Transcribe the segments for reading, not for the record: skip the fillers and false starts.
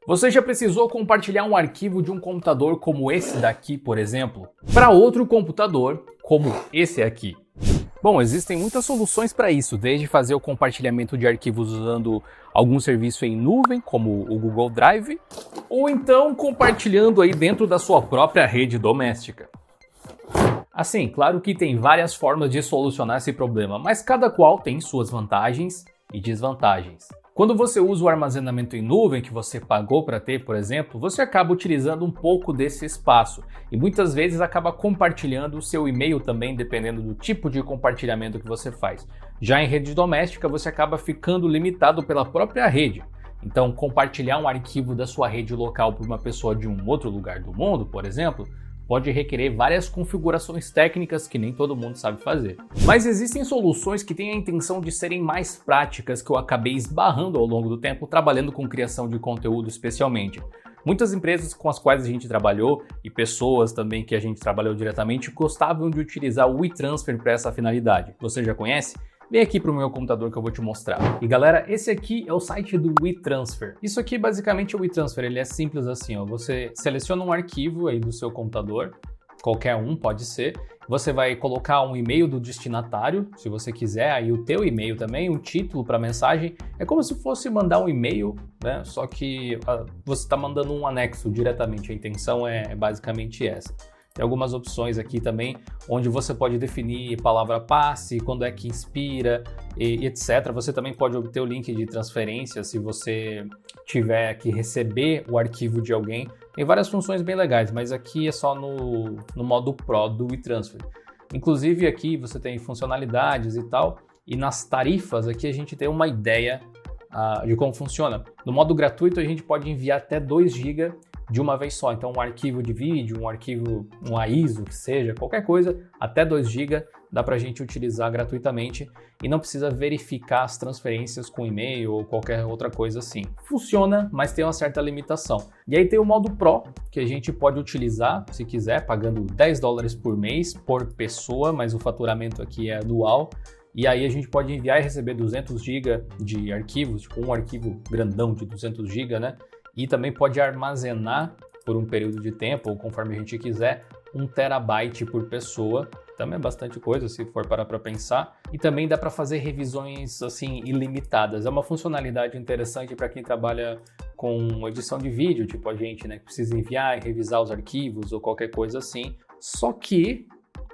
Você já precisou compartilhar um arquivo de um computador como esse daqui, por exemplo, para outro computador como esse aqui? Bom, existem muitas soluções para isso, desde fazer o compartilhamento de arquivos usando algum serviço em nuvem, como o Google Drive, ou então compartilhando aí dentro da sua própria rede doméstica. Assim, claro que tem várias formas de solucionar esse problema, mas cada qual tem suas vantagens e desvantagens. Quando você usa o armazenamento em nuvem que você pagou para ter, por exemplo, você acaba utilizando um pouco desse espaço e muitas vezes acaba compartilhando o seu e-mail também, dependendo do tipo de compartilhamento que você faz. Já em rede doméstica, você acaba ficando limitado pela própria rede. Então, compartilhar um arquivo da sua rede local para uma pessoa de um outro lugar do mundo, por exemplo, pode requerer várias configurações técnicas que nem todo mundo sabe fazer. Mas existem soluções que têm a intenção de serem mais práticas que eu acabei esbarrando ao longo do tempo trabalhando com criação de conteúdo especialmente. Muitas empresas com as quais a gente trabalhou e pessoas também que a gente trabalhou diretamente gostavam de utilizar o WeTransfer para essa finalidade. Você já conhece? Vem aqui para o meu computador que eu vou te mostrar. E galera, esse aqui é o site do WeTransfer. Isso aqui basicamente é o WeTransfer, ele é simples assim, ó. Você seleciona um arquivo aí do seu computador, qualquer um pode ser. Você vai colocar um e-mail do destinatário, se você quiser, aí o teu e-mail também, um título para a mensagem. É como se fosse mandar um e-mail, né? Só que você está mandando um anexo diretamente, a intenção é basicamente essa. Tem algumas opções aqui também, onde você pode definir palavra passe, quando é que inspira e etc. Você também pode obter o link de transferência se você tiver que receber o arquivo de alguém. Tem várias funções bem legais, mas aqui é só no modo Pro do WeTransfer. Inclusive aqui você tem funcionalidades e tal, e nas tarifas aqui a gente tem uma ideia de como funciona. No modo gratuito a gente pode enviar até 2 GB de uma vez só, então um arquivo de vídeo, um arquivo, um ISO que seja, qualquer coisa, até 2 GB dá pra gente utilizar gratuitamente e não precisa verificar as transferências com e-mail ou qualquer outra coisa assim. Funciona, mas tem uma certa limitação. E aí tem o modo Pro, que a gente pode utilizar, se quiser, pagando $10 por mês por pessoa, mas o faturamento aqui é anual. E aí a gente pode enviar e receber 200 GB de arquivos, tipo um arquivo grandão de 200 GB, né? E também pode armazenar por um período de tempo, ou conforme a gente quiser, 1 TB por pessoa. Também é bastante coisa, se for parar para pensar. E também dá para fazer revisões assim ilimitadas. É uma funcionalidade interessante para quem trabalha com edição de vídeo, tipo a gente, né, que precisa enviar e revisar os arquivos ou qualquer coisa assim. Só que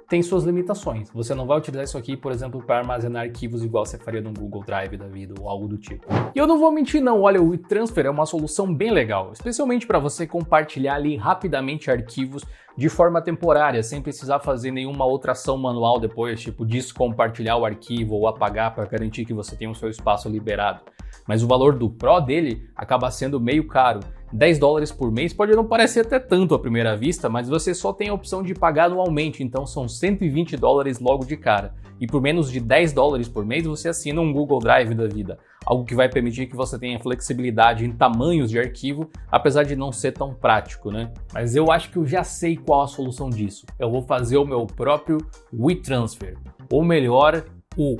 tem suas limitações. Você não vai utilizar isso aqui, por exemplo, para armazenar arquivos igual você faria no Google Drive da vida ou algo do tipo. E eu não vou mentir não, olha, o WeTransfer é uma solução bem legal, especialmente para você compartilhar ali rapidamente arquivos de forma temporária, sem precisar fazer nenhuma outra ação manual depois, tipo descompartilhar o arquivo ou apagar para garantir que você tenha o seu espaço liberado. Mas o valor do Pro dele acaba sendo meio caro. $10 por mês pode não parecer até tanto à primeira vista, mas você só tem a opção de pagar anualmente, então são $120 logo de cara. E por menos de $10 por mês você assina um Google Drive da vida, algo que vai permitir que você tenha flexibilidade em tamanhos de arquivo, apesar de não ser tão prático, né? Mas eu acho que eu já sei qual a solução disso. Eu vou fazer o meu próprio WeTransfer, ou melhor, o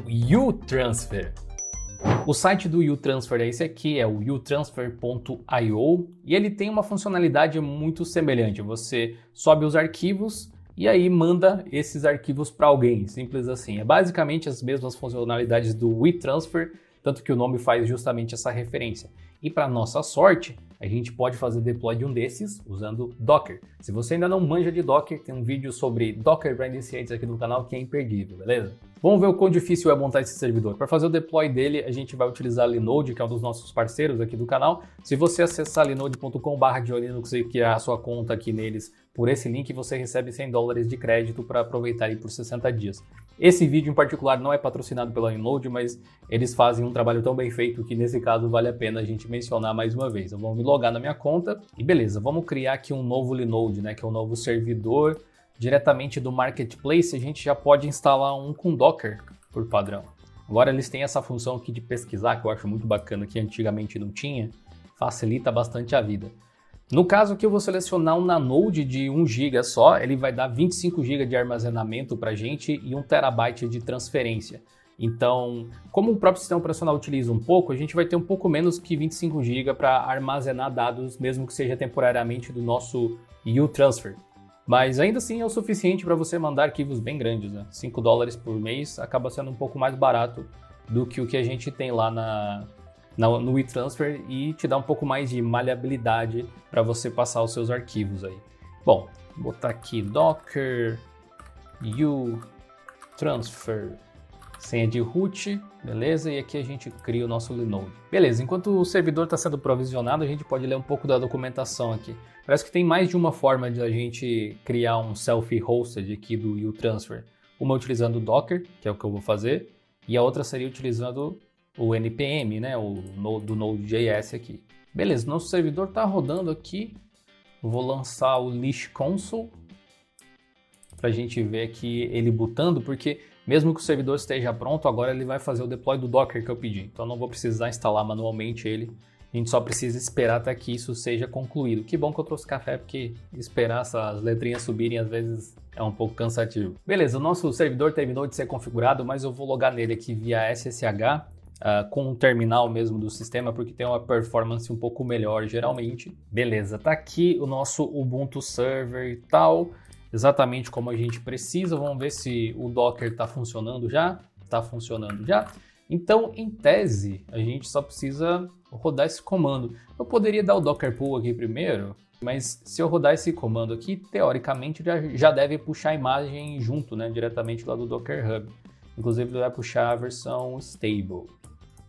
UTransfer. O site do UTransfer é esse aqui, é o utransfer.io, e ele tem uma funcionalidade muito semelhante. Você sobe os arquivos e aí manda esses arquivos para alguém, simples assim. É basicamente as mesmas funcionalidades do WeTransfer, tanto que o nome faz justamente essa referência. E para nossa sorte, a gente pode fazer deploy de um desses usando Docker. Se você ainda não manja de Docker, tem um vídeo sobre Docker para iniciantes aqui no canal que é imperdível, beleza? Vamos ver o quão difícil é montar esse servidor. Para fazer o deploy dele, a gente vai utilizar a Linode, que é um dos nossos parceiros aqui do canal. Se você acessar linode.com/Linux e criar a sua conta aqui neles por esse link, você recebe $100 de crédito para aproveitar aí por 60 dias. Esse vídeo em particular não é patrocinado pela Linode, mas eles fazem um trabalho tão bem feito que nesse caso vale a pena a gente mencionar mais uma vez. Eu vou me logar na minha conta e beleza, vamos criar aqui um novo Linode, né, que é um novo servidor. Diretamente do Marketplace, a gente já pode instalar um com Docker por padrão. Agora eles têm essa função aqui de pesquisar, que eu acho muito bacana, que antigamente não tinha, facilita bastante a vida. No caso aqui eu vou selecionar um Nanode de 1 GB só, ele vai dar 25 GB de armazenamento para a gente e 1 TB de transferência. Então, como o próprio sistema operacional utiliza um pouco, a gente vai ter um pouco menos que 25 GB para armazenar dados, mesmo que seja temporariamente do nosso U-Transfer. Mas ainda assim é o suficiente para você mandar arquivos bem grandes, né? $5 por mês acaba sendo um pouco mais barato do que o que a gente tem lá no WeTransfer e te dá um pouco mais de maleabilidade para você passar os seus arquivos aí. Bom, vou botar aqui Docker U-Transfer, senha de root, beleza? E aqui a gente cria o nosso Linode. Beleza, enquanto o servidor está sendo provisionado, a gente pode ler um pouco da documentação aqui. Parece que tem mais de uma forma de a gente criar um self-hosted aqui do U-Transfer. Uma utilizando o Docker, que é o que eu vou fazer, e a outra seria utilizando o NPM, né, do Node.js aqui. Beleza, nosso servidor está rodando aqui. Vou lançar o Leash Console para a gente ver aqui ele bootando, porque mesmo que o servidor esteja pronto, agora ele vai fazer o deploy do Docker que eu pedi. Então não vou precisar instalar manualmente ele. A gente só precisa esperar até que isso seja concluído. Que bom que eu trouxe café, porque esperar essas letrinhas subirem às vezes é um pouco cansativo. Beleza, o nosso servidor terminou de ser configurado, mas eu vou logar nele aqui via SSH, com o terminal mesmo do sistema, porque tem uma performance um pouco melhor geralmente. Beleza, tá aqui o nosso Ubuntu Server e tal, exatamente como a gente precisa. Vamos ver se o Docker está funcionando já. Está funcionando já. Então, em tese, a gente só precisa rodar esse comando. Eu poderia dar o Docker Pull aqui primeiro, mas se eu rodar esse comando aqui, teoricamente já deve puxar a imagem junto, né, diretamente lá do Docker Hub. Inclusive, ele vai puxar a versão stable.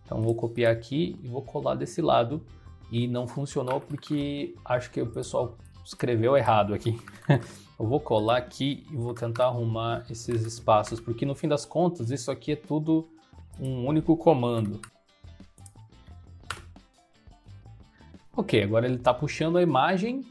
Então, vou copiar aqui e vou colar desse lado. E não funcionou porque acho que o pessoal escreveu errado aqui. Eu vou colar aqui e vou tentar arrumar esses espaços, porque no fim das contas, isso aqui é tudo um único comando. Ok, agora ele está puxando a imagem.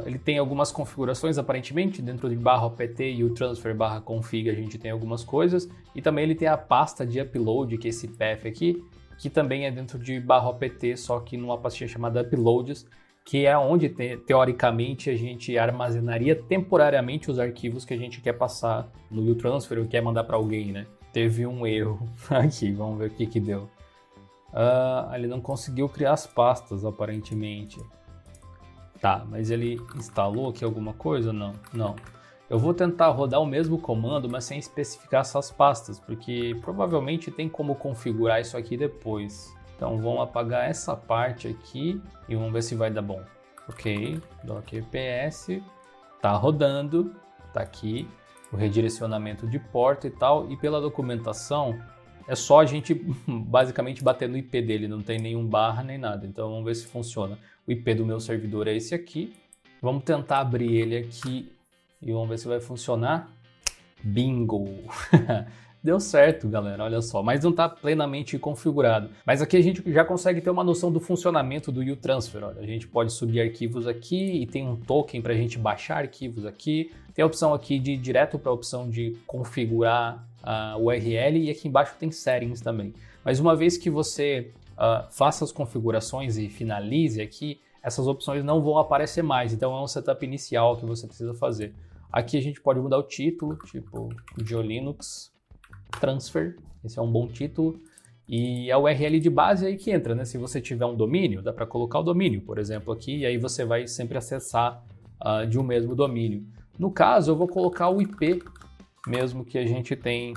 Ele tem algumas configurações, aparentemente, dentro de /opt e o transfer /config a gente tem algumas coisas. E também ele tem a pasta de upload, que é esse path aqui, que também é dentro de /opt, só que numa pastinha chamada uploads, que é onde, teoricamente, a gente armazenaria temporariamente os arquivos que a gente quer passar no U-Transfer ou quer mandar para alguém, né? Teve um erro aqui, vamos ver o que deu. Ele não conseguiu criar as pastas, aparentemente. Tá, mas ele instalou aqui alguma coisa? Não, não. Eu vou tentar rodar o mesmo comando, mas sem especificar essas pastas, porque provavelmente tem como configurar isso aqui depois. Então vamos apagar essa parte aqui e vamos ver se vai dar bom. Ok, Docker PS, tá rodando, tá aqui o redirecionamento de porta e tal, e pela documentação é só a gente basicamente bater no IP dele, não tem nenhum barra nem nada. Então vamos ver se funciona. O IP do meu servidor é esse aqui. Vamos tentar abrir ele aqui e vamos ver se vai funcionar. Bingo! Deu certo, galera, olha só, mas não está plenamente configurado. Mas aqui a gente já consegue ter uma noção do funcionamento do U-Transfer. Olha, a gente pode subir arquivos aqui e tem um token para a gente baixar arquivos aqui. Tem a opção aqui de ir direto para a opção de configurar a URL e aqui embaixo tem settings também. Mas uma vez que você faça as configurações e finalize aqui, essas opções não vão aparecer mais. Então é um setup inicial que você precisa fazer. Aqui a gente pode mudar o título, tipo GeoLinux Transfer, esse é um bom título, e a URL de base é aí que entra, né? Se você tiver um domínio, dá para colocar o domínio, por exemplo, aqui, e aí você vai sempre acessar de um mesmo domínio. No caso, eu vou colocar o IP mesmo que a gente tem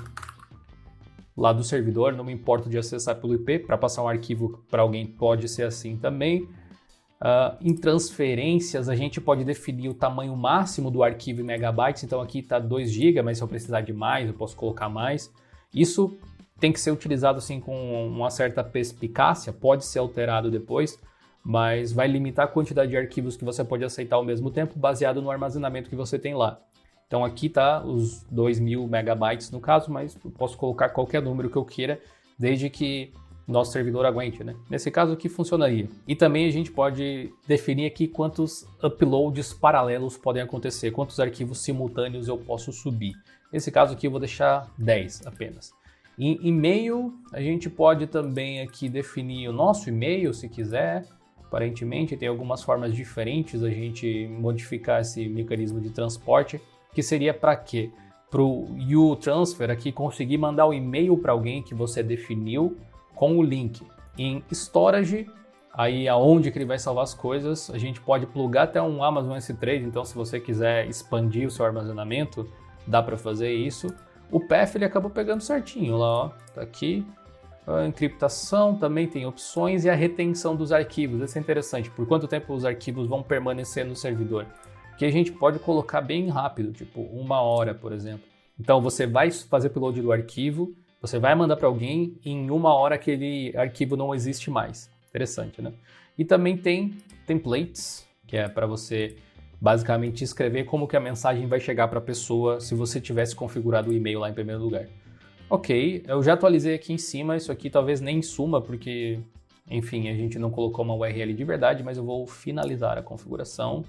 lá do servidor, não me importo de acessar pelo IP, para passar um arquivo para alguém pode ser assim também. Em transferências, a gente pode definir o tamanho máximo do arquivo em megabytes, então aqui está 2 GB, mas se eu precisar de mais, eu posso colocar mais. Isso tem que ser utilizado assim com uma certa perspicácia, pode ser alterado depois, mas vai limitar a quantidade de arquivos que você pode aceitar ao mesmo tempo, baseado no armazenamento que você tem lá. Então aqui está os 2000 megabytes no caso, mas eu posso colocar qualquer número que eu queira, desde que nosso servidor aguente, né? Nesse caso aqui funcionaria. E também a gente pode definir aqui quantos uploads paralelos podem acontecer, quantos arquivos simultâneos eu posso subir. Nesse caso aqui eu vou deixar 10 apenas. Em e-mail, a gente pode também aqui definir o nosso e-mail, se quiser. Aparentemente tem algumas formas diferentes a gente modificar esse mecanismo de transporte, que seria para quê? para o uTransfer aqui conseguir mandar o e-mail para alguém que você definiu com o link em storage, aí aonde que ele vai salvar as coisas, a gente pode plugar até um Amazon S3, então se você quiser expandir o seu armazenamento, dá para fazer isso. O path ele acabou pegando certinho lá, ó, tá aqui. A encriptação também tem opções e a retenção dos arquivos, isso é interessante, por quanto tempo os arquivos vão permanecer no servidor. Que a gente pode colocar bem rápido, tipo 1 hora, por exemplo. Então você vai fazer upload do arquivo, você vai mandar para alguém e em 1 hora aquele arquivo não existe mais. Interessante, né? E também tem templates, que é para você basicamente escrever como que a mensagem vai chegar para a pessoa se você tivesse configurado o e-mail lá em primeiro lugar. Ok, eu já atualizei aqui em cima, isso aqui talvez nem suma, porque, enfim, a gente não colocou uma URL de verdade, mas eu vou finalizar a configuração.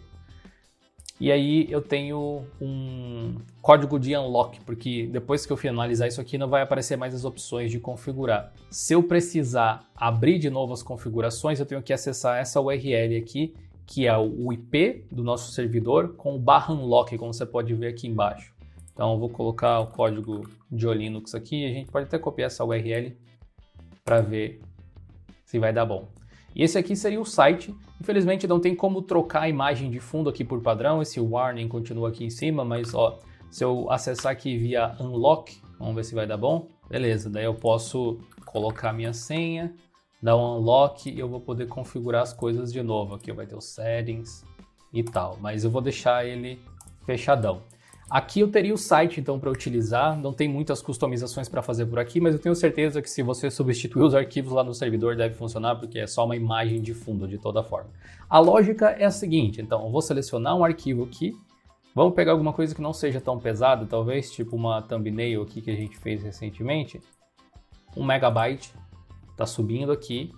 E aí eu tenho um código de unlock, porque depois que eu finalizar isso aqui não vai aparecer mais as opções de configurar. Se eu precisar abrir de novo as configurações, eu tenho que acessar essa URL aqui, que é o IP do nosso servidor com o /unlock, como você pode ver aqui embaixo. Então eu vou colocar o código de Linux aqui, a gente pode até copiar essa URL para ver se vai dar bom. E esse aqui seria o site. Infelizmente não tem como trocar a imagem de fundo aqui por padrão, esse warning continua aqui em cima, mas ó, se eu acessar aqui via unlock, vamos ver se vai dar bom. Beleza, daí eu posso colocar minha senha, dar um unlock e eu vou poder configurar as coisas de novo. Aqui vai ter os settings e tal, mas eu vou deixar ele fechadão. Aqui eu teria o site então para utilizar, não tem muitas customizações para fazer por aqui, mas eu tenho certeza que se você substituir os arquivos lá no servidor deve funcionar, porque é só uma imagem de fundo de toda forma. A lógica é a seguinte, então eu vou selecionar um arquivo aqui, vamos pegar alguma coisa que não seja tão pesada, talvez tipo uma thumbnail aqui que a gente fez recentemente, 1 megabyte, tá subindo aqui,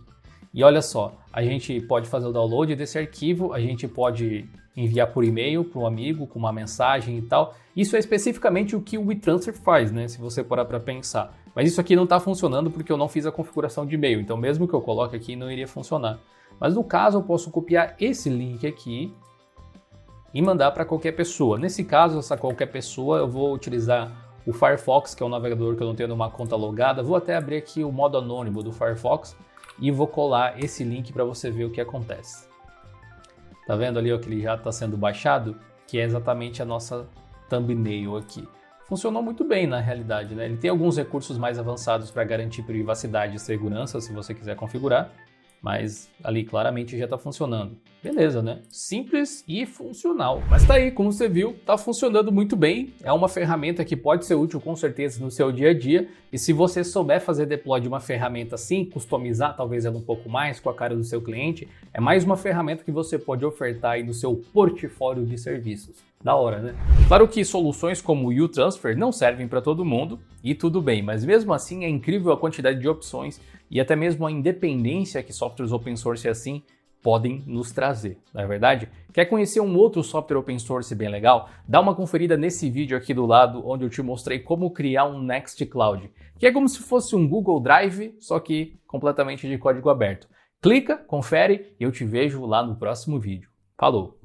e olha só, a gente pode fazer o download desse arquivo, a gente pode enviar por e-mail para um amigo com uma mensagem e tal. Isso é especificamente o que o WeTransfer faz, né? Se você parar para pensar. Mas isso aqui não está funcionando porque eu não fiz a configuração de e-mail. Então mesmo que eu coloque aqui não iria funcionar. Mas no caso eu posso copiar esse link aqui e mandar para qualquer pessoa. Nesse caso, essa qualquer pessoa, eu vou utilizar o Firefox, que é um navegador que eu não tenho numa conta logada. Vou até abrir aqui o modo anônimo do Firefox e vou colar esse link para você ver o que acontece. Tá vendo ali ó, que ele já está sendo baixado? Que é exatamente a nossa thumbnail aqui. Funcionou muito bem na realidade, né? Ele tem alguns recursos mais avançados para garantir privacidade e segurança, se você quiser configurar, mas ali claramente já está funcionando. Beleza, né? Simples e funcional. Mas tá aí, como você viu, tá funcionando muito bem. É uma ferramenta que pode ser útil com certeza no seu dia a dia. E se você souber fazer deploy de uma ferramenta assim, customizar talvez ela um pouco mais com a cara do seu cliente, é mais uma ferramenta que você pode ofertar aí no seu portfólio de serviços. Da hora, né? Claro que soluções como o uTransfer não servem para todo mundo, e tudo bem, mas mesmo assim é incrível a quantidade de opções e até mesmo a independência que softwares open source assim podem nos trazer, não é verdade? Quer conhecer um outro software open source bem legal? Dá uma conferida nesse vídeo aqui do lado, onde eu te mostrei como criar um Nextcloud, que é como se fosse um Google Drive, só que completamente de código aberto. Clica, confere e eu te vejo lá no próximo vídeo. Falou!